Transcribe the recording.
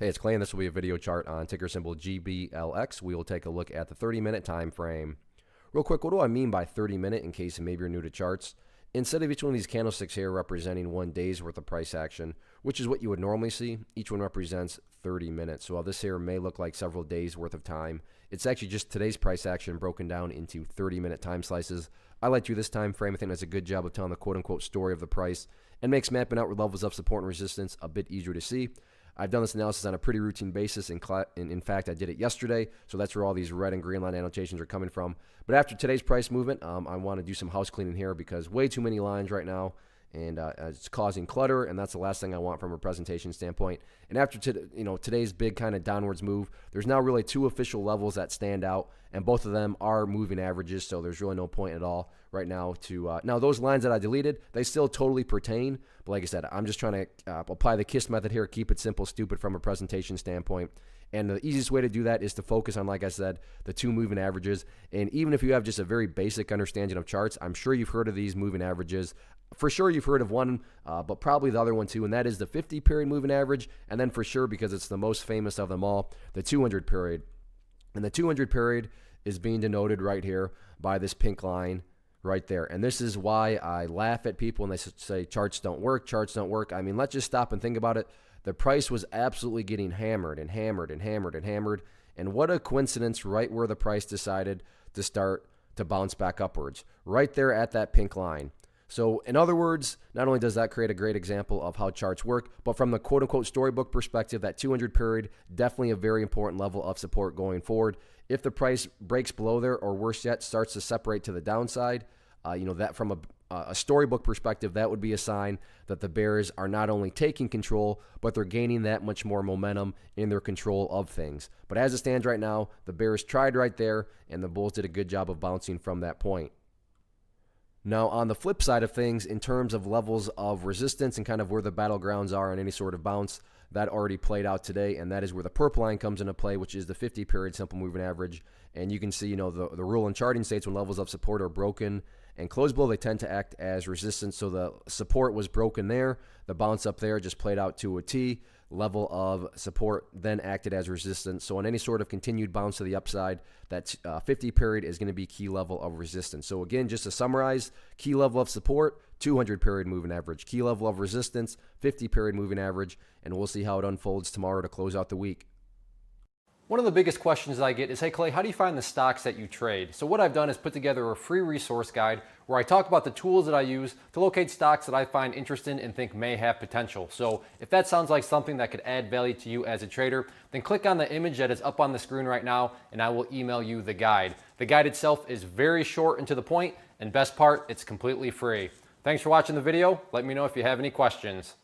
Hey, it's Clay, and this will be a video chart on ticker symbol GBLX. We will take a look at the 30-minute time frame. Real quick, what do I mean by 30-minute in case maybe you're new to charts? Instead of each one of these candlesticks here representing 1 day's worth of price action, which is what you would normally see, each one represents 30 minutes. So while this here may look like several days worth of time, it's actually just today's price action broken down into 30-minute time slices. I like to this time frame. I think that's a good job of telling the quote-unquote story of the price and makes mapping out levels of support and resistance a bit easier to see. I've done this analysis on a pretty routine basis. In fact, I did it yesterday, so that's where all these red and green line annotations are coming from. But after today's price movement, I want to do some house cleaning here because way too many lines right now, and it's causing clutter, and that's the last thing I want from a presentation standpoint. And after today's big kind of downwards move, there's now really 2 official levels that stand out, and both of them are moving averages, so there's really no point at all right now to now those lines that I deleted, they still totally pertain, but like I said, I'm just trying to apply the KISS method here, keep it simple, stupid from a presentation standpoint. And the easiest way to do that is to focus on, like I said, the 2 moving averages. And even if you have just a very basic understanding of charts, I'm sure you've heard of these moving averages. For sure you've heard of one, but probably the other one too, and that is the 50-period moving average, and then for sure, because it's the most famous of them all, the 200-period. And the 200-period is being denoted right here by this pink line right there. And this is why I laugh at people when they say charts don't work, charts don't work. I mean, let's just stop and think about it. The price was absolutely getting hammered and hammered and hammered and hammered. And what a coincidence, right where the price decided to start to bounce back upwards, right there at that pink line. So in other words, not only does that create a great example of how charts work, but from the quote-unquote storybook perspective, that 200 period, definitely a very important level of support going forward. If the price breaks below there, or worse yet, starts to separate to the downside, that from a storybook perspective, that would be a sign that the bears are not only taking control, but they're gaining that much more momentum in their control of things. But as it stands right now, the bears tried right there, and the bulls did a good job of bouncing from that point. Now, on the flip side of things, in terms of levels of resistance and kind of where the battlegrounds are on any sort of bounce, that already played out today, and that is where the purple line comes into play, which is the 50-period simple moving average. And you can see, the rule in charting states when levels of support are broken and close below, they tend to act as resistance. So the support was broken there. The bounce up there just played out to a T. Level of support then acted as resistance. So on any sort of continued bounce to the upside, that 50 period is going to be key level of resistance. So again, just to summarize, key level of support, 200 period moving average. Key level of resistance, 50 period moving average. And we'll see how it unfolds tomorrow to close out the week. One of the biggest questions that I get is, hey Clay, how do you find the stocks that you trade? So what I've done is put together a free resource guide where I talk about the tools that I use to locate stocks that I find interesting and think may have potential. So if that sounds like something that could add value to you as a trader, then click on the image that is up on the screen right now and I will email you the guide. The guide itself is very short and to the point, and best part, it's completely free. Thanks for watching the video. Let me know if you have any questions.